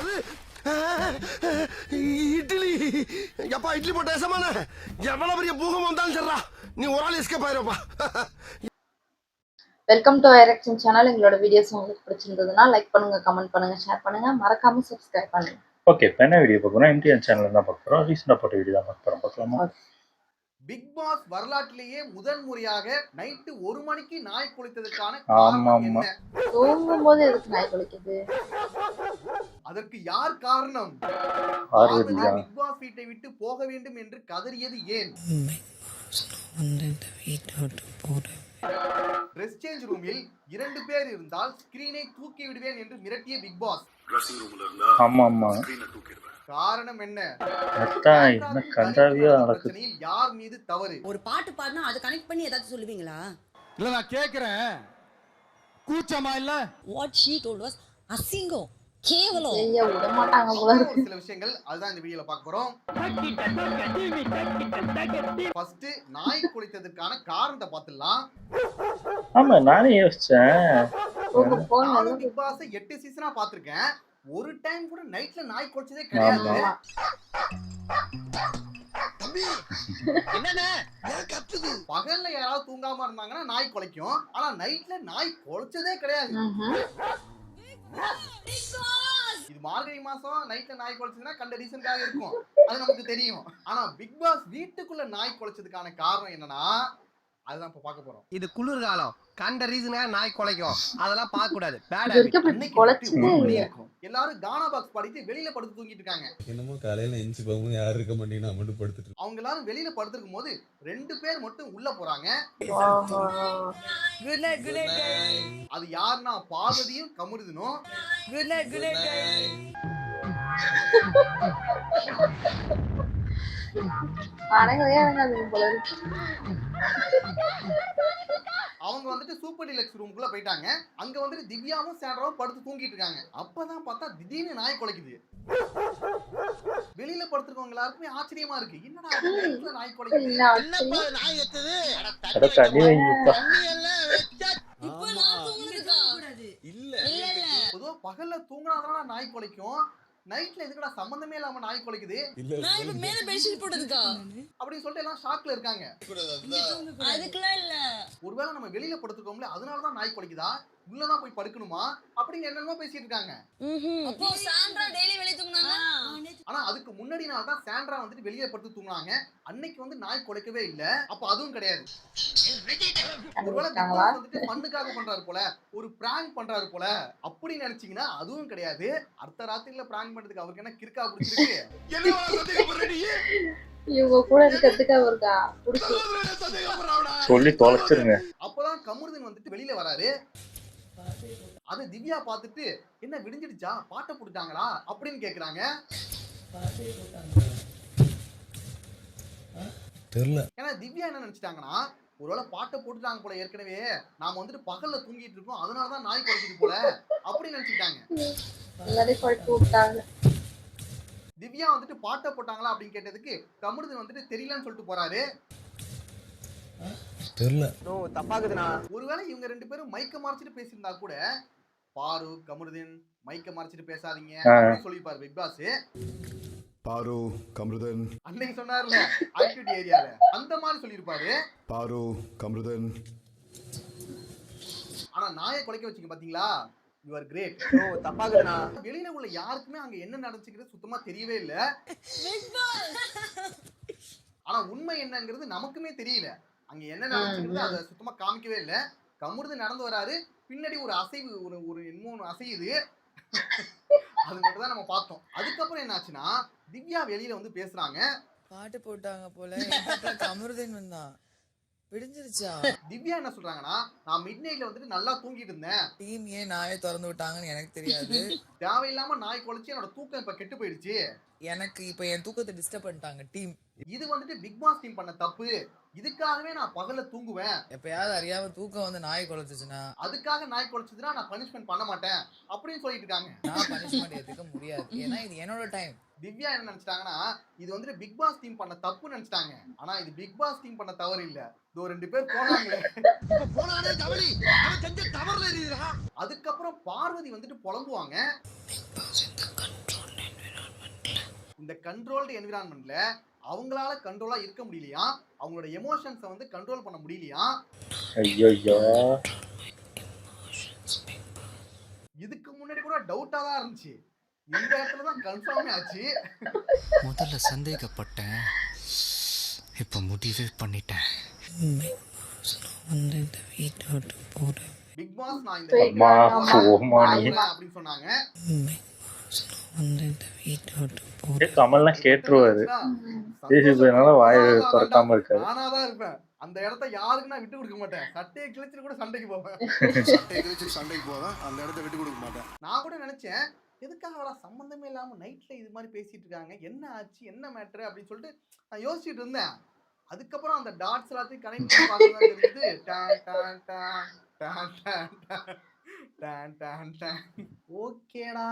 என்னது இட்லி? எப்பா இட்லி போட்ட ஏசமான எவ்வளவு பெரிய பூகம் வந்தாலும் சரிடா, நீ ஒரு ஆள் எஸ்கேப் ஆயிருப்பா. வெல்கம் டு ஐரக்ஷன் சேனல். எங்களோட வீடியோஸ் உங்களுக்கு பிடிச்சிருந்ததுன்னா லைக் பண்ணுங்க, கமெண்ட் பண்ணுங்க, ஷேர் பண்ணுங்க, மறக்காம சப்ஸ்கிரைப் பண்ணுங்க. ஓகே, இப்போ என்ன வீடியோ பார்க்குறோம்? எம்டிஎன் சேனல் தான் பார்க்க போகிறோம். ரீசெண்டாக போட்ட வீடியோ தான் பார்க்க போகிறோம். பார்க்கலாமா? பிக் பாஸ் வரலாற்றிலேயே முதல் முறையாக நைட்டு 1 மணிக்கு நாய் குளித்ததற்கான ஆமா காரணம் ஆமா என்ன? தூங்கும் போது எதுக்கு நாய் குளிக்குது? அதற்கு யார் காரணம்? பார்வதி பார்வதி தான். பிக் பாஸ் வீட்டை விட்டு போக வேண்டும் என்று கதறியது ஏன்? ட்ரெஸ் சேஞ்ச் ரூமில் 2 பேர் இருந்தால் ஸ்கிரீனை தூக்கி விடுவேன் என்று மிரட்டிய பிக் பாஸ். ஆமா ஆமா காரணம் என்ன? அதான் என்ன கண்டாவியா நடக்குது. பிரச்சனையில் யார் மீது தவறு? ஒரு பாட்டு பாடினா அதை கனெக்ட் பண்ணி ஏதாச்சும் சொல்லுவீங்களா? இல்ல நான் கேக்குறேன், கூச்சமா இல்ல? வாட் ஷீ டோல்ட் வாஸ் அசிங்கம், கேவலம். செய்ய விட மாட்டாங்க போல ஒரு இருக்கு. சில விஷயங்கள் அதுதான் இந்த வீடியோல பார்க்க போறோம். ஃபர்ஸ்ட் நாய் குளித்ததற்கான காரணத்தை பார்த்துடலாம். ஆமா, நானே யோசிச்சேன். போங்க நானும் பிக் பாஸ் 8 சீசனா பார்த்திருக்கேன். ஒரு டைம் கூட நைட்ல நாய் குளிச்சதே கிடையாது. ஆமா. பகல்ல யாராவது தூங்காம இருந்தாங்கன்னா நாய் குலைக்கும். ஆனா நைட்ல நாய் குலைச்சதே கிடையாது. இது மார்கழி மாசம் நைட்ல நாய் குலைச்சதுன்னா கண்ட ரீசன்காக இருக்கும், அது நமக்கு தெரியும். ஆனா பிக் பாஸ் வீட்டுக்குள்ள நாய் குலைச்சதுக்கான காரணம் என்னன்னா அதுதான் இப்ப பார்க்க போறோம். இது குளிர்காலம், கண்ட ரீசனா நாய் குலைக்கும், அதெல்லாம் பார்க்க கூடாது. பேட் இது வரைக்கும் அப்படி குலைச்சதே இல்ல. எல்லாரும் கானா பாக்ஸ் பாடிட்டு வெளியில படுத்து தூங்கிட்டு இருக்காங்க. என்னமோ காலையில எந்திச்சு போகும்போது யாரும் இருக்க மாட்டீங்கன்னா மட்டும் படுத்துட்டு அவங்க எல்லாரும் வெளியில படுத்திருக்கும் போது 2 பேர் மட்டும் உள்ள போறாங்க. Good night, good night. அது யாருன்னா பார்வதியும் கமருதனும். Good night, good night. அடங்கவே அடங்காது போல இருக்கு. அவங்க வந்துட்டு சூப்பர் டீலக்ஸ் ரூமுக்குள்ள போயிட்டாங்க. அங்க வந்துட்டு திவ்யாவும் சாண்ட்ராவும் படுத்து தூங்கிட்டு இருக்காங்க. அப்பதான் பார்த்தா திடீர்னு நாய் குலைக்குது. வெளியில படுத்துருக்கவங்க எல்லாருக்குமே ஆச்சரியமா இருக்கு, என்னடா இது நைட்ல நாய் குலைக்குது? இல்ல, actually அட தண்ணி வைங்கப்பா. இப்போ நான் தூங்குனதுக்கா? இல்ல இல்ல. பொதுவா பகல்ல தூங்குனாதான நாய் குலைக்கும், நைட்ல எதுக்குடா சம்பந்தமே இல்லாம நாய் குலைக்குது நான் இப்ப மேல பெட்ஷீட் போட்டதுக்கா? அப்படின்னு சொல்லிட்டு எல்லாம் ஷாக்ல இருக்காங்க. அதுக்குலாம் இல்ல. ஒருவேளை நம்ம வெளியில படுத்துக்கோம்ல அதனாலதான் நாய் குலைக்குதா, உள்ளதான் போய் படுக்கணுமா அப்படின்னு என்னென்னமோ பேசிட்டு இருக்காங்க. அப்போ சாண்ட்ரா டெய்லி வெளிய தூங்குனாங்க. ஆனா அதுக்கு முன்னாடி நாள் தான் சாண்ட்ரா வந்துட்டு வெளியே படுத்து தூங்குனாங்க. அன்னைக்கு வந்து நாய் குலைக்கவே இல்ல. அப்ப அதுவும் கிடையாது. ஒருவேளை பிக் பாஸ் வந்துட்டு ஃபன்னுக்காக பண்றாரு போல, ஒரு பிராங்க் பண்றாரு போல அப்படி நினைச்சீங்கன்னா அதுவும் கிடையாது. அடுத்த ராத்திரில பிராங்க் பண்றதுக்கு அவருக்கு என்ன கிறுக்கா பிடிச்சிருக்கு? இவங்க கூட இருக்கிறதுக்கு அவருக்கா பிடிச்சி சொல்லி தொலைச்சிருங்க. அப்பதான் கமருதன் வந்துட்டு வெளியில வராரு. அது திவ்யா பார்த்துட்டு என்ன விடிஞ்சிடுச்சா, பாட்டை போட்டுட்டாங்களா அப்படின்னு கேக்குறாங்க. தெரியல. ஏன்னா திவ்யா என்ன நினைச்சிட்டாங்கன்னா ஒருவேளை பாட்டை போட்டுட்டாங்க போல, ஏற்கனவே நாம வந்துட்டு பகல்ல தூங்கிட்டு இருக்கோம் அதனாலதான் நாய் குலைக்குது போல அப்படின்னு நினைச்சுட்டாங்க. எல்லாரையும் படுத்து விட்டாங்க. திவ்யா வந்துட்டு பாட்டை போட்டாங்களா அப்படின்னு கேட்டதுக்கு கமருதன் வந்துட்டு தெரியலன்னு சொல்லிட்டு போறாரு. தெரியல. ஒருவேளை இவங்க 2 பேரும் மைக்க மறைச்சிட்டு பேசியிருந்தா கூட பாரு கமருதன் மைக்க மறைச்சிட்டு பேசாதீங்க அப்படின்னு சொல்லிருப்பாரு பிக் பாஸ். பாரு கமருதன் அன்னைக்கு சொன்னார்ல ஆக்டிவிட்டி ஏரியால அந்த மாதிரி சொல்லியிருப்பாரு. பாரு கமருதன். ஆனா நாயை குலைக்க வச்சீங்க பாத்தீங்களா, யூ ஆர் கிரேட். வெளியில உள்ள யாருக்குமே அங்க என்ன நடந்துச்சுங்கிறது சுத்தமா தெரியவே இல்ல. ஆனா உண்மை என்னங்கிறது நமக்குமே தெரியல. அங்க என்ன நடந்துச்சுங்கிறது அதை சுத்தமா காமிக்கவே இல்ல. கமருதன் நடந்து வராரு, பின்னாடி ஒரு அசைவு, ஒரு என்னமோ அசையுது, அது மட்டும் தான் நம்ம பார்த்தோம். அதுக்கப்புறம் என்ன ஆச்சுன்னா திவ்யா வெளியில வந்து பேசுறாங்க. பாட்டு போட்டாங்க போல, கமருதன் வந்தான், விடிஞ்சிருச்சா? திவ்யா என்ன சொல்றாங்கன்னா நான் மிட் நைட்ல வந்துட்டு நல்லா தூங்கிட்டு இருந்தேன், டீம் ஏன் நாயை திறந்து விட்டாங்கன்னு எனக்கு தெரியாது. தேவையில்லாம நாய் குலைச்சு என்னோட தூக்கம் இப்ப கெட்டு போயிடுச்சு. எனக்கு இப்ப என் தூக்கத்தை டிஸ்டர்ப் பண்ணிட்டாங்க டீம். இது வந்துட்டு பிக் பாஸ் டீம் பண்ண தப்பு. இதுக்காகவே நான் பகல்ல தூங்குவேன். எப்பயாவது அறியாம தூக்கம் வந்து நாய் குலைச்சுச்சுன்னா அதுக்காக நாய் குலைச்சதுன்னா நான் பனிஷ்மெண்ட் பண்ண மாட்டேன் அப்படின்னு சொல்லிட்டு இருக்காங்க. நான் பனிஷ்மெண்ட் எடுத்துக்க முடியாது, ஏன்னா இது என்னோட டைம். திவ்யா என்ன நினைச்சிட்டாங்கன்னா இது வந்துட்டு பிக் பாஸ் டீம் பண்ண தப்பு நினைச்சிட்டாங்க. ஆனா இது பிக் பாஸ் டீம் பண்ண தவறு இல்ல. இதோ 2 பேர் போனாங்களே, அதுக்கப்புறம் பார்வதி வந்துட்டு புலம்புவாங்க. இந்த கண்ட்ரோல்டு என்விரான்மெண்ட்ல அவங்களால கண்ட்ரோலா இருக்க முடியலையா, அவங்களோட எமோஷன்ஸை வந்து கண்ட்ரோல் பண்ண முடியலையா. ஐயோ இதுக்கு முன்னாடி கூட டவுட்டா தான் இருந்துச்சு, இந்த இடத்துல தான் கன்ஃபார்மே ஆச்சு. முதல்ல சந்தேகப்பட்டேன், இப்ப முடிவே பண்ணிட்டேன். பிக் பாஸ் நான் இந்த போயிட்டு அம்மா, வாங்க, போம்மா நீ. வாங்க. அப்படின்னு சொன்னாங்க. கமல்லாம் கேட்டுருவாரு. பேசினால வாயை திறக்காம இருக்காரு. நானாதான் இருப்பேன் அந்த இடத்த யாருக்கு நான் விட்டு கொடுக்க மாட்டேன். சட்டையை கிழிச்சிட்டு கூட சண்டைக்கு போவேன். சட்டையை கிழிச்சு சண்டைக்கு போவேன், அந்த இடத்த விட்டு கொடுக்க மாட்டேன். நான் கூட நினைச்சேன், எதுக்காக அவளா சம்பந்தமே இல்லாம நைட்ல இது மாதிரி பேசிட்டு இருக்காங்க, என்ன ஆச்சு என்ன மேட்ரு அப்படின்னு சொல்லிட்டு நான் யோசிச்சுட்டு இருந்தேன். அதுக்கப்புறம் அந்த டாட்ஸ் எல்லாத்தையும் கனெக்ட் பண்ணி பார்க்கதான் தெரியுது. டான் டான் டான் டான் டான் டான் டான் டான் டான். ஓகேடா,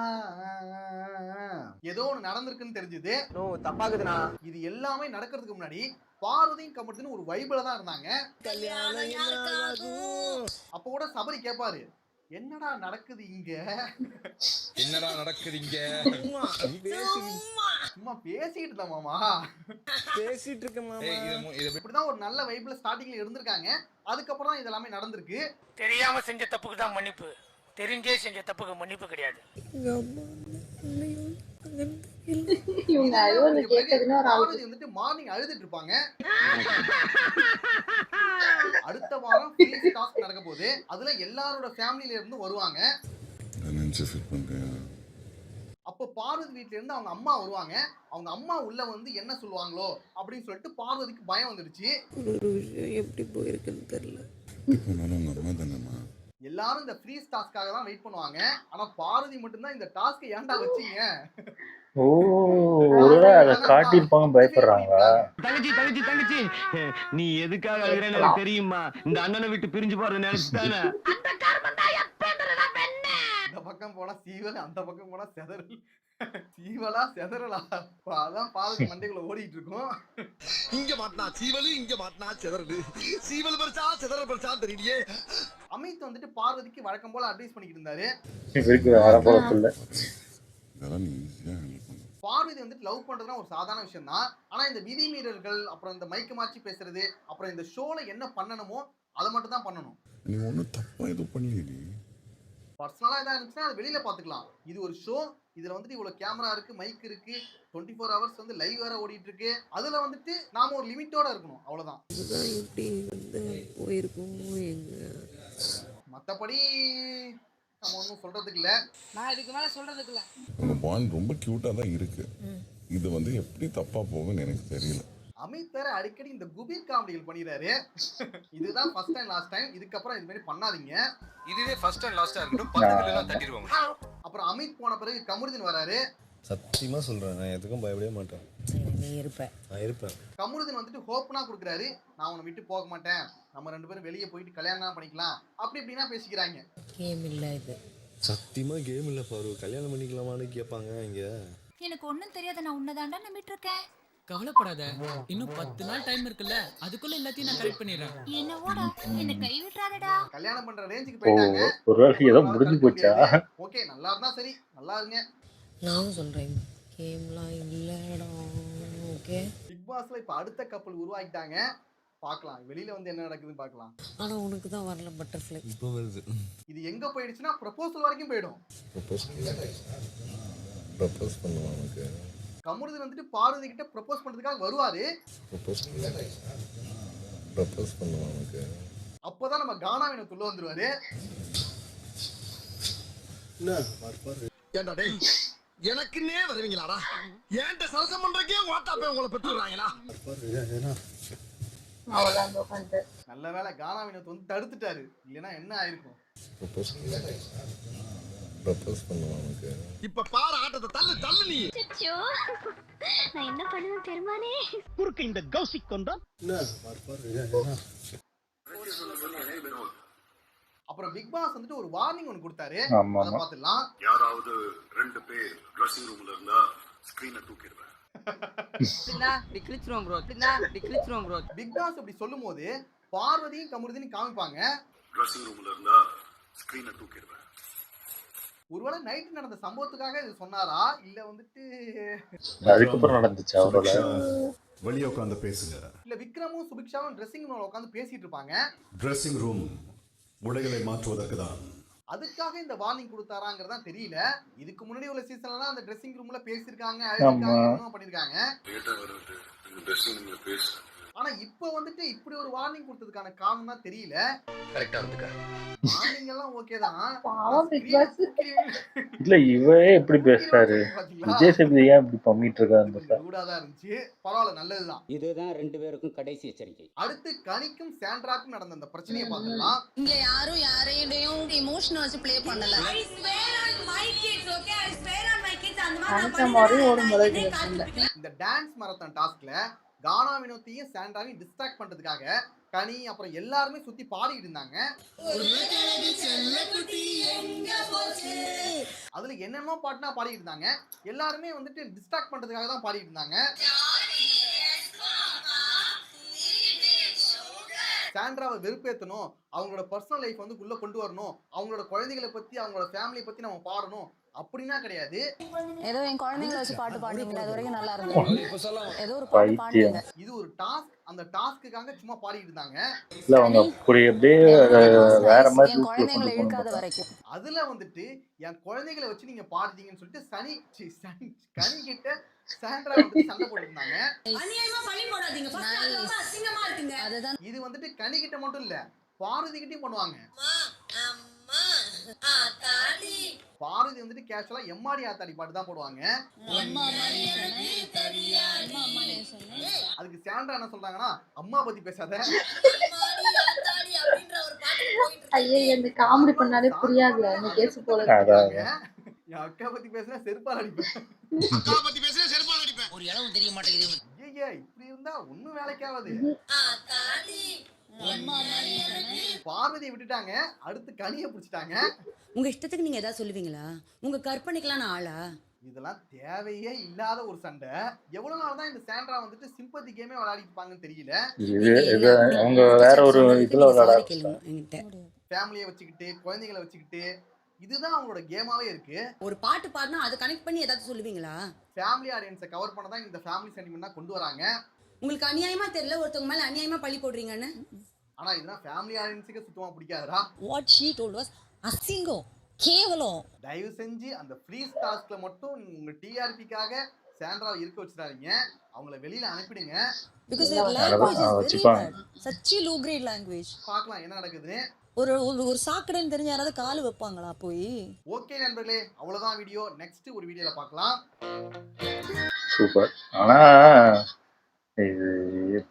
ஏதோ ஒண்ணு நடந்திருக்குன்னு தெரிஞ்சது. தப்பாக்குதுண்ணா. இது எல்லாமே நடக்கிறதுக்கு முன்னாடி பார்வதியும் கமர்த்தின்னு ஒரு வைபிள தான் இருந்தாங்க. அப்ப கூட சபரி கேட்பாரு, என்னடா நடக்குது இங்க, என்னடா நடக்குது இங்க? சும்மா பேசிட்டு இருந்தா மாமா, பேசிட்டு இருக்க மாமா. இப்படிதான் ஒரு நல்ல வைப்ல ஸ்டார்டிங்ல இருந்திருக்காங்க. அதுக்கப்புறம் தான் இதெல்லாமே நடந்திருக்கு. தெரியாம செஞ்ச தப்புக்கு தான் மன்னிப்பு, தெரிஞ்சே செஞ்ச தப்புக்கு மன்னிப்பு கிடையாது. இவங்க அழுவது கேட்கறதுன்னு ஒரு ஆள். பார்வதி வந்துட்டு மார்னிங் அழுதுட்டு இருப்பாங்க. அடுத்த வாரம் ஃப்ரீ டாஸ்க் நடக்க போகுது. அதுல எல்லாரோட ஃபேமிலில இருந்து வருவாங்க. அப்போ பார்வதி வீட்ல இருந்து அவங்க அம்மா வருவாங்க. அவங்க அம்மா உள்ள வந்து என்ன சொல்லுவாங்களோ அப்படின்னு சொல்லிட்டு பார்வதிக்கு பயம் வந்துடுச்சு. எப்படி போயிருக்குன்னு தெரியல. எல்லாரும் இந்த ஃப்ரீ டாஸ்க்காக தான் வெயிட் பண்ணுவாங்க. ஆனா பார்வதி மட்டும்தான் இந்த டாஸ்க்கை ஏன்டா வச்சீங்க. ஓ, ஒருவேளை அதை காட்டியிருப்பாங்க, பயப்படுறாங்க. தங்கச்சி நீ எதுக்காக அழுகிறேன்னு எனக்கு தெரியுமா? இந்த அண்ணனை விட்டு பிரிஞ்சு போறது நினைச்சுதானே. இந்த பக்கம் போனா சீவல், அந்த பக்கம் போனா செதறல். சீவலா செதறலா, அதான் பார்வதி மண்டைக்குள்ள ஓடிட்டு இருக்கும். இங்க மாட்டினா சீவலு, இங்க மாட்டினா செதறடு. சீவல் பறிச்சா செதறல் பறிச்சா தெரியலையே. அமித் வந்துட்டு பார்வதிக்கு வழக்கம் போல அட்வைஸ் பண்ணிக்கிட்டு இருந்தாரு. இவருக்கு வேற குழப்பம். பார்வதி வந்துட்டு லவ் பண்றதுனா ஒரு சாதாரண விஷயம் தான். ஆனா இந்த விதி மீறல்கள், அப்புறம் இந்த மைக்கு மாற்றி பேசுறது, அப்புறம் இந்த ஷோல என்ன பண்ணணுமோ அதை மட்டும் தான் பண்ணணும். நீ ஒன்றும் தப்பா எதுவும் பண்ணலையே. பர்சனலா ஏதாவது இருந்துச்சுன்னா அது வெளியில பாத்துக்கலாம். இது ஒரு ஷோ, இதுல வந்துட்டு இவ்வளவு கேமரா இருக்கு, மைக் இருக்கு, 24 ஹவர்ஸ் வந்து லைவ் வேற ஓடிட்டு இருக்கு. அதுல வந்துட்டு நாம ஒரு லிமிட்டோட இருக்கணும், அவ்வளவுதான். இப்படி வந்து போயிருக்கோம் எங்க. மத்தபடி நம்ம ஒன்றும் சொல்றதுக்கு இல்ல. நான் இதுக்கு மேல சொல்றதுக்கு இல்ல. உங்க பாண்ட் ரொம்ப கியூட்டா தான் இருக்கு. இது வந்து எப்படி தப்பா போகும்னு எனக்கு தெரியல. அமித் வேற அடிக்கடி இந்த குபீர் காமெடிகள் பண்ணிடுறாரு. இதுதான் ஃபர்ஸ்ட் டைம் லாஸ்ட் டைம். இதுக்கப்புறம் இது மாதிரி பண்ணாதீங்க. இதுவே ஃபர்ஸ்ட் அண்ட் லாஸ்டா இருக்கட்டும், 10 மில்லியன் தட்டிடுவாங்க. அப்புறம் அமித் போன பிறகு கமருதீன் வராரு. சத்தியமா சொல்றேன், நான் எதுக்கும் பயப்படவே மாட்டேன். நீ இருப்ப. நான் இருப்பேன். கமருதீன் வந்துட்டு ஹோப்னா கொடுக்குறாரு, நான் உன்னை விட்டு போக மாட்டேன், நம்ம 2 பேரும் வெளியே போயிட்டு கல்யாணம் பண்ணிக்கலாம் அப்படி இப்படின்னா பேசிக்கிறாங்க. கேம் இல்ல இது. சத்தியமா கேம் இல்ல பாரு, கல்யாணம் பண்ணிக்கலாமான்னு கேட்பாங்க இங்க. எனக்கு ஒண்ணும் தெரியாத, நான் உன்னதாண்டா நம்பிட்டு இருக்கேன். கவலைப்படாத, இன்னும் 10 நாள் டைம் இருக்குல்ல, அதுக்குள்ள எல்லாத்தையும் நான் கரெக்ட் பண்ணிடுறேன். என்னவோடா, என்ன கை விட்டுறாதடா. கல்யாணம் பண்ற ரேஞ்சுக்கு ஓ, போயிட்டாங்க. ஒருவேளை ஏதோ முடிஞ்சு போச்சா? ஓகே, நல்லா இருந்தா சரி, நல்லா இருங்க. நானும் சொல்றேன், கேம்லாம் இல்லடா. ஓகே. பிக் பாஸ்ல இப்ப அடுத்த கப்பல் உருவாக்கிட்டாங்க. பார்க்கலாம் வெளியில வந்து என்ன நடக்குதுன்னு பார்க்கலாம். ஆனா உனக்கு தான் வரல பட்டர்ஃப்ளை. இப்போ வருது. இது எங்க போயிடுச்சுன்னா ப்ரொபோசல் வரைக்கும் போயிடும். ப்ரப்போஸ் பண்ணுவாங்க. கமருதீன் வந்துட்டு பார்வதி கிட்ட ப்ரொபோஸ் பண்றதுக்காக வருவாரு. ப்ரப்போஸ் பண்ணுவாங்க. அப்பதான் நம்ம கானாவின் உள்ள வந்துருவாரு. ஏன்டா டேய், எனக்குன்னே வருவீங்களாடா? ஏன்ட்ட சரசம் பண்றக்கே வாட்டாப்பே உங்களை பெற்றுறாங்களா? அவ்வளவுதான் உட்காந்து. நல்ல வேளை கானாவின் வந்து தடுத்துட்டாரு, இல்லைன்னா என்ன ஆயிருக்கும். ப்ரப்போஸ் பண்ணுவாங்க. இப்ப பாரு ஆட்டத்தை, தள்ளு தள்ளு நீ. நான் என்ன பண்ணுவேன் பெருமானே. குறுக்கு இந்த கௌசிக் கொண்டா. அப்புறம் பிக் பாஸ் வந்துட்டு ஒரு வார்னிங் ஒன்னு கொடுத்தாரு. ஆமா, அத பாத்துடலாம். யாராவது 2 பேர் ட்ரெஸ்ஸிங் ரூம்ல இருந்தா ஸ்கிரீனை தூக்கிடுவேன். பிக் பாஸ் அப்படி சொல்லும்போது பார்வதியும் கமருதீனும் காமிப்பாங்க. ட்ரெஸ்ஸிங் ரூம்ல இருந்தா ஸ்கிரீனை தூக்கிடுவேன். ஒருவேளை நைட் நடந்த சம்பவத்துக்காக இது சொன்னாரா இல்ல வந்துட்டு அதுக்கப்புறம் நடந்துச்சு அவரோட. வெளியே உட்காந்து பேசுங்க. இல்ல விக்ரமும் சுபிக்ஷாவும் ட்ரெஸ்ஸிங் ரூம்ல உட்காந்து பேசிட்டு இருப்பாங்க. ட்ரெஸ்ஸிங் ரூம் உடைகளை மாற்றுவதற்கு தான். அதுக்காக இந்த வார்னிங் கொடுத்தாராங்கிறதா தெரியல. இதுக்கு முன்னாடி உள்ள சீசன்லாம் அந்த ட்ரெஸ்ஸிங் ரூம்ல பேசியிருக்காங்க, அழுதுருக்காங்க, என்னமோ பண்ணிருக்காங்க. ஆனா இப்ப வந்துட்டு இப்படி ஒரு வார்னிங் கொடுத்ததுக்கான காரணம் தான் தெரியல. கரெக்டா வந்துக்க. வார்னிங் எல்லாம் ஓகே தான். பாவம் பிக் பாஸ். இல்ல இவரே எப்படி பேசுறாரு, விஜய் சேதுபதி ஏன் இப்படி பண்ணிட்டு இருக்காரு? ரூடாதான் இருந்துச்சு. பரவாயில்ல, நல்லதுதான். இதுதான் 2 பேருக்கும் கடைசி எச்சரிக்கை. அடுத்து கனிக்கும் சாண்ட்ராக்கும் நடந்த அந்த பிரச்சனையை பார்த்துடலாம். இங்க யாரும் யாரையும் எமோஷனல் வச்சு ப்ளே பண்ணல. நினைச்ச மாதிரி ஓடும் போது இந்த டான்ஸ் மரத்தான் டாஸ்க்ல கானா வினோத்தையும் சாண்ட்ராவையும் டிஸ்ட்ராக்ட் பண்றதுக்காக கனி அப்புறம் எல்லாருமே சுத்தி பாடிட்டு இருந்தாங்க. அதுல என்னென்னமோ பாட்டுனா பாடிட்டு இருந்தாங்க. எல்லாருமே வந்துட்டு டிஸ்ட்ராக்ட் பண்றதுக்காக தான் பாடிட்டு இருந்தாங்க. சாண்ட்ராவை வெறுப்பேற்றணும், அவங்களோட பர்சனல் லைஃப் வந்து உள்ள கொண்டு வரணும், அவங்களோட குழந்தைகளை பத்தி அவங்களோட ஃபேமிலியை பத்தி நம்ம பாடணும் அப்படின்னா கிடையாது. ஏதோ என் குழந்தைங்களை வச்சு பாட்டு பாடுனீங்க, அது வரைக்கும் நல்லா இருந்துச்சு. ஏதோ ஒரு பாட்டு பாடுனீங்க. இது ஒரு டாஸ்க், அந்த டாஸ்க்குக்காக சும்மா பாடிட்டு இருந்தாங்க. இல்ல அவங்க அப்படி அப்படியே வேற மாதிரி என் குழந்தைங்களை இழுக்காத வரைக்கும். அதுல வந்துட்டு என் குழந்தைகளை வச்சு நீங்க பாடுறீங்கன்னு சொல்லிட்டு கனி கிட்ட சாண்ட்ரா வந்து சண்டை போட்டுருந்தாங்க. இது வந்துட்டு கனி கிட்ட மட்டும் இல்ல, பாரதி கிட்டயும் பண்ணுவாங்க. பாரதி வந்துட்டு கேஷுவலா எம்மாடி ஆத்தாடி பாட்டு தான் போடுவாங்க. அதுக்கு சாண்ட்ரா என்ன சொல்றாங்கன்னா, அம்மா பத்தி பேசாத. ஐயே, இந்த காமெடி பண்ணாலே புரியாது. அந்த கேஸ் போல என் அக்கா பத்தி பேசினா செருப்பால் அடிப்பேன். ஒரு இளவும் தெரிய மாட்டேங்குது. ஐயா, இப்படி இருந்தா ஒண்ணும் வேலைக்காவது. பார்வதியை விட்டுட்டாங்க, அடுத்து கனியை பிடிச்சிட்டாங்க. உங்க இஷ்டத்துக்கு நீங்க ஏதாவது சொல்லுவீங்களா? உங்க கற்பனைக்கெல்லாம் நான் ஆளா? இதெல்லாம் தேவையே இல்லாத ஒரு சண்டை. எவ்வளவு நாள் தான் இந்த சாண்ட்ரா வந்துட்டு சிம்பத்தி கேமே விளையாடிட்டு இருப்பாங்கன்னு தெரியல. அவங்க வேற ஒரு இதுல விளையாட ஃபேமிலியை வச்சுக்கிட்டு குழந்தைகளை வச்சுக்கிட்டு இதுதான் அவங்களோட கேமாவே இருக்கு. ஒரு பாட்டு பாடினா அதை கனெக்ட் பண்ணி ஏதாவது சொல்லுவீங்களா? ஃபேமிலி ஆடியன்ஸை கவர் பண்ண தான் இந்த ஃபேமிலி சென்டிமெண்ட் கொண்டு வராங்க. உங்களுக்கு அநியாயமா தெரியல ஒருத்தவங்க மேல அநியாயமா பழி போடுறீங்கன்னு? ஆனா இதெல்லாம் ஃபேமிலி ஆடியன்ஸுக்கு சுத்தமா பிடிக்காதுடா. வாட் ஷீ டோல்ட் வாஸ் அசிங்கம், கேவலம். தயவு செஞ்சு அந்த ஃப்ரீஸ் டாஸ்க்ல மட்டும் உங்க டிஆர்பிக்காக சாண்ட்ராவை இருக்க வச்சிடாதீங்க, அவங்கள வெளியில அனுப்பிடுங்க. Because their language is very bad. Such a low grade language. பார்க்கலாம் என்ன நடக்குதுன்னு. ஒரு சாக்கடைன்னு தெரிஞ்ச யாராவது கால் வைப்பாங்களா போய்? ஓகே நண்பர்களே, அவ்வளவுதான் வீடியோ. நெக்ஸ்ட் ஒரு வீடியோல பார்க்கலாம். சூப்பர். ஆனா இது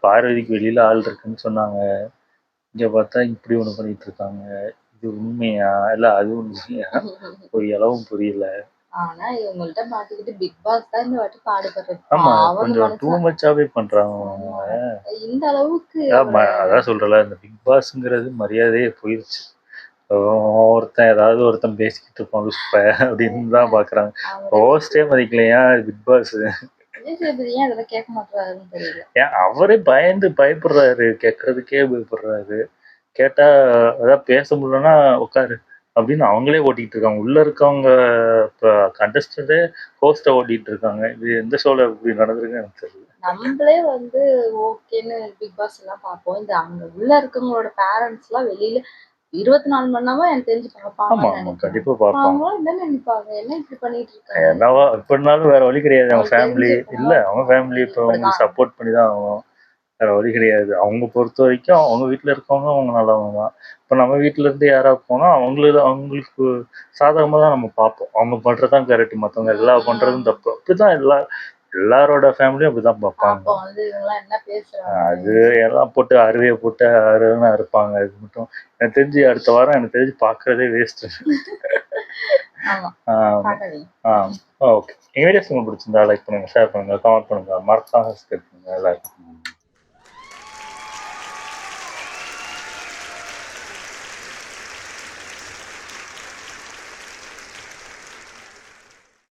பார்வதிக்கு வெளியில ஆள் இருக்குன்னு சொன்னாங்க, இங்க பார்த்தா இப்படி ஒண்ணு பண்ணிட்டு இருக்காங்க. இது உண்மையா இல்ல அது உண்மையா ஒரு அளவும் புரியல. ஆனா இவங்கள்ட்ட மாட்டிக்கிட்டு பிக் பாஸ் தான் இந்த வாட்டி பாடுபடுறது. ஆமா, கொஞ்சம் டூ மச்சாவே பண்றாங்க இந்த அளவுக்கு. அதான் சொல்றல, இந்த பிக் பாஸ்ங்கிறது மரியாதையே போயிருச்சு. ஒருத்தன் ஏதாவது ஒருத்தன் பேசிக்கிட்டு இருப்பான் அப்படின்னு தான் பாக்குறாங்க. ஹோஸ்டே மதிக்கலையா பிக் பாஸ்? கேட்க மாட்டாருன்னு தெரியல. ஏன் அவரே பயப்படுறாரு, கேட்கறதுக்கே பயப்படுறாரு. கேட்டா அதாவது பேச முடியலன்னா உட்காரு அப்படின்னு அவங்களே ஓட்டிட்டு இருக்காங்க. உள்ள இருக்கவங்க இப்ப கண்டஸ்டன்டே ஹோஸ்ட ஓட்டிட்டு இருக்காங்க. இது எந்த ஷோல இப்படி நடந்திருக்கு எனக்கு தெரியல. நம்மளே வந்து ஓகேன்னு பிக் பாஸ் எல்லாம் பார்ப்போம். இந்த அங்க உள்ள இருக்கவங்களோட பேரண்ட்ஸ் எல்லாம் வெளியில 24 மணி நேரமா எனக்கு தெரிஞ்சு பார்ப்பாங்க. கண்டிப்பா பார்ப்பாங்க. என்ன நினைப்பாங்க, என்ன இப்படி பண்ணிட்டு இருக்காங்க? என்னவா இப்படினாலும் வேற வழி கிடையாது. அவங்க ஃபேமிலி இல்ல, அவங்க ஃபேமிலி இப்ப அவங்களுக்கு சப்போர்ட் பண்ணி தான் ஆகும். வேற வழி கிடையாது. அவங்க பொறுத்த வரைக்கும் அவங்க வீட்டுல இருக்கவங்க அவங்க நல்லவங்க தான். இப்ப நம்ம வீட்டுல இருந்து யாராவது போனா அவங்களுக்கு சாதகமா தான் நம்ம பார்ப்போம். அவங்க பண்றதுதான் கரெக்ட், மத்தவங்க எல்லாம் பண்றதும் தப்பு. அப்படிதான் எல்லாரோட ஃபேமிலியும் அப்படிதான் பார்ப்பாங்க. அது எல்லாம் போட்டு அருவையை போட்டு அருவா இருப்பாங்க. அது மட்டும் எனக்கு தெரிஞ்சு அடுத்த வாரம் எனக்கு தெரிஞ்சு பாக்குறதே வேஸ்ட். ஓகே, எங்க வீடியோஸ் உங்களுக்கு பிடிச்சிருந்தா லைக் பண்ணுங்க, ஷேர் பண்ணுங்க, கமெண்ட் பண்ணுங்க, மறக்காம சப்ஸ்கிரைப் பண்ணுங்க. எல்லாருக்கும்